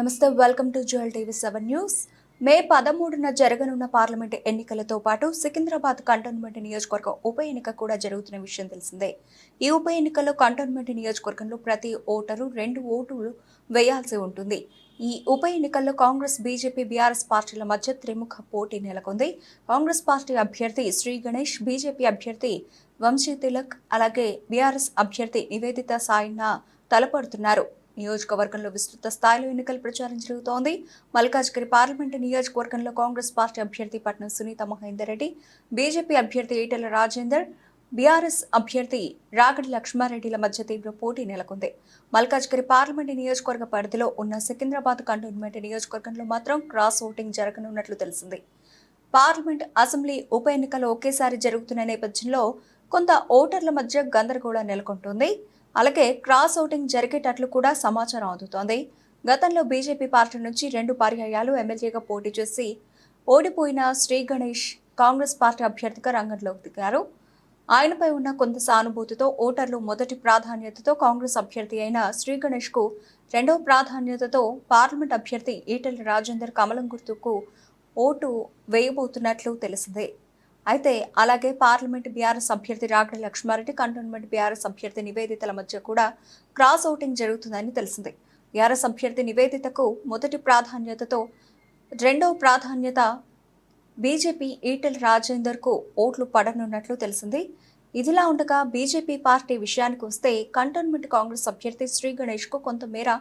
నమస్తే, welcome to jewel TV 7 news. May 13న జరగనున్న పార్లమెంటు ఎన్నికలతో పాటు సికింద్రాబాద్ కంటోన్మెంట్ నియోజకవర్గం ఉప ఎన్నిక కూడా జరుగుతున్న విషయం తెలిసిందే. ఈ ఉప ఎన్నికల్లో కంటోన్మెంట్ నియోజకవర్గంలో ప్రతి ఓటరు 2 ఓటులు వేయాల్సి ఉంటుంది. ఈ ఉప ఎన్నికల్లో కాంగ్రెస్, బీజేపీ, బీఆర్ఎస్ పార్టీల మధ్య త్రిముఖ పోటీ నెలకొంది. కాంగ్రెస్ పార్టీ అభ్యర్థి శ్రీ గణేష్, బీజేపీ అభ్యర్థి వంశీ తిలక్, అలాగే బీఆర్ఎస్ అభ్యర్థి నివేదిత సాయిన తలపడుతున్నారు. నియోజకవర్గంలో విస్తృత స్థాయిలో ఎన్నికల ప్రచారం జరుగుతోంది. మల్కాజ్గిరి పార్లమెంటు నియోజకవర్గంలో కాంగ్రెస్ పార్టీ అభ్యర్థి పట్నం సునీత మహేందర్ రెడ్డి, బీజేపీ అభ్యర్థి ఈటెల రాజేందర్, బీఆర్ఎస్ అభ్యర్థి రాగడి లక్ష్మారెడ్డిల మధ్య తీవ్ర పోటీ నెలకొంది. మల్కాజ్గిరి పార్లమెంటు నియోజకవర్గ పరిధిలో ఉన్న సికింద్రాబాద్ కంటోన్మెంట్ నియోజకవర్గంలో మాత్రం క్రాస్ ఓటింగ్ జరగనున్నట్లు తెలిసింది. పార్లమెంట్, అసెంబ్లీ ఉప ఎన్నికలు ఒకేసారి జరుగుతున్న నేపథ్యంలో కొంత ఓటర్ల మధ్య గందరగోళం నెలకొంటోంది. అలాగే క్రాస్ ఓటింగ్ జరిగేటట్లు కూడా సమాచారం అందుతోంది. గతంలో బీజేపీ పార్టీ నుంచి 2 పర్యాయాలు ఎమ్మెల్యేగా పోటీ చేసి ఓడిపోయిన శ్రీ గణేష్ కాంగ్రెస్ పార్టీ అభ్యర్థిగా రంగంలోకి దిగారు. ఆయనపై ఉన్న కొంత సానుభూతితో ఓటర్లు మొదటి ప్రాధాన్యతతో కాంగ్రెస్ అభ్యర్థి అయిన శ్రీ గణేష్ కు, రెండవ ప్రాధాన్యతతో పార్లమెంట్ అభ్యర్థి ఈటెల రాజేందర్ కమలం గుర్తుకు ఓటు వేయబోతున్నట్లు తెలిసిందే. అయితే అలాగే పార్లమెంట్ బీఆర్ఎస్ అభ్యర్థి రాగడి లక్ష్మారెడ్డి, కంటోన్మెంట్ బీఆర్ఎస్ అభ్యర్థి నివేదితల మధ్య కూడా క్రాస్ ఓటింగ్ జరుగుతుందని తెలిసింది. బీఆర్ఎస్ అభ్యర్థి నివేదితకు మొదటి ప్రాధాన్యతతో, రెండవ ప్రాధాన్యత బీజేపీ ఈటెల రాజేందర్ కు ఓట్లు పడనున్నట్లు తెలిసింది. ఇదిలా ఉండగా బీజేపీ పార్టీ విషయానికి వస్తే కంటోన్మెంట్ కాంగ్రెస్ అభ్యర్థి శ్రీ గణేష్ కు కొంతమేర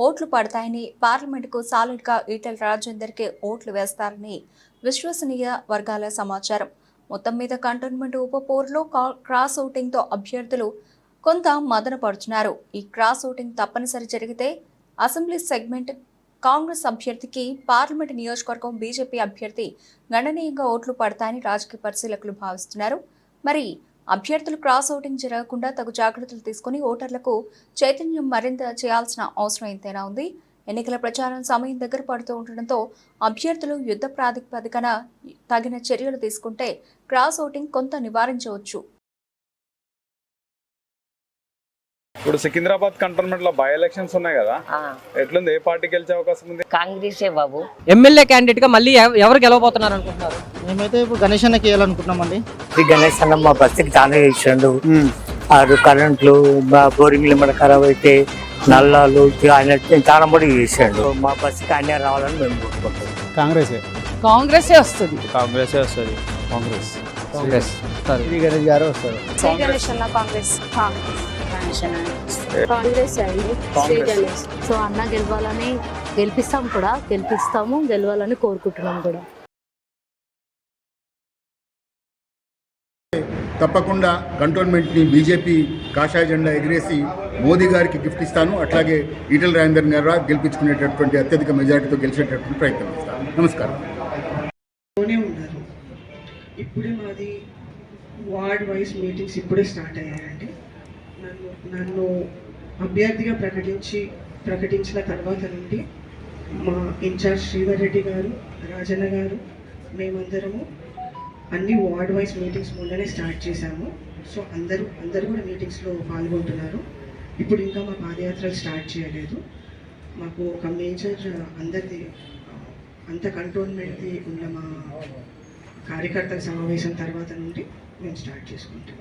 ఓట్లు పడతాయని, పార్లమెంటుకు సాలిడ్ గా ఈటెల రాజేందర్ కే ఓట్లు వేస్తారని విశ్వసనీయ వర్గాల సమాచారం. మొత్తం మీద కంటోన్మెంట్ ఉప పోరులో క్రాస్ ఓటింగ్ తో అభ్యర్థులు కొంత మదన పడుతున్నారు. ఈ క్రాస్ ఓటింగ్ తప్పనిసరి జరిగితే అసెంబ్లీ సెగ్మెంట్ కాంగ్రెస్ అభ్యర్థికి, పార్లమెంట్ నియోజకవర్గం బీజేపీ అభ్యర్థి గణనీయంగా ఓట్లు పడతాయని రాజకీయ పరిశీలకులు భావిస్తున్నారు. మరి అభ్యర్థులు క్రాస్ ఓటింగ్ జరగకుండా తగు జాగ్రత్తలు తీసుకుని ఓటర్లకు చైతన్యం మరింత చేయాల్సిన అవసరం ఎంతైనా ఉంది. ఎన్నికల ప్రచారం సమయం దగ్గర పడుతూ ఉండడంతో అభ్యర్థులు యుద్ధ ప్రాతిపదికన తగిన చర్యలు తీసుకుంటే క్రాస్ ఓటింగ్ కొంత నివారించవచ్చు. ఇప్పుడు సికింద్రాబాద్ కంటోన్మెంట్ లో బై ఎలక్షన్స్ ఉన్నాయి కదా, ఎట్లుంది? ఏ పార్టీ గెలిచే అవకాశం ఉంది? కాంగ్రెసే బాబు. ఎమ్మెల్యే క్యాండిడేట్ గా మళ్ళీ ఎవరు గెలవబోతున్నారు అనుకుంటున్నారు? మేమైతే ఇప్పుడు గణేష్ అన్నకి వేయాలనుకుంటున్నామండి. గణేష్ అన్న మా బస్సుకి చాలా ఇచ్చాడు. కరెంట్లు, బోరింగ్లు మన ఖరాబ్ అయితే నల్లాలు ఆయన చాలా మడి చేసాడు. మా బస్సుకి ఆయన రావాలని మేము కోరుకుంటాం. కాంగ్రెసే వస్తుంది. గణేష్ గారు వస్తారు. సో అన్న గెలవాలని గెలిపిస్తాము గెలవాలని కోరుకుంటున్నాం కూడా. తప్పకుండా కంటోన్మెంట్ని బీజేపీ కాషాయ జెండా ఎగిరేసి మోదీ గారికి గిఫ్ట్ ఇస్తాను. అట్లాగే ఈటెల రాజేందర్ గారు గెలిపించుకునేటటువంటి అత్యధిక మెజారిటీతో గెలిచేటటువంటి ప్రయత్నం చేస్తాను. నమస్కారం. ఉన్నారు ఇప్పుడే మాది వార్డ్ వైజ్ మీటింగ్స్ ఇప్పుడే స్టార్ట్ అయ్యాయండి. నన్ను అభ్యర్థిగా ప్రకటించిన తర్వాత నుండి మా ఇన్ఛార్జ్ శ్రీధర్ రెడ్డి గారు, రాజన్న గారు, మేమందరము అన్ని వార్డ్ వైజ్ మీటింగ్స్ మొన్ననే స్టార్ట్ చేశాము. సో అందరూ కూడా మీటింగ్స్లో పాల్గొంటున్నారు. ఇప్పుడు ఇంకా మా పాదయాత్రలు స్టార్ట్ చేయలేదు. మాకు ఒక మేజర్ అందరిది అంత కంటోన్మెంట్ది ఉన్న మా కార్యకర్తల సమావేశం తర్వాత నుండి మేము స్టార్ట్ చేసుకుంటాం.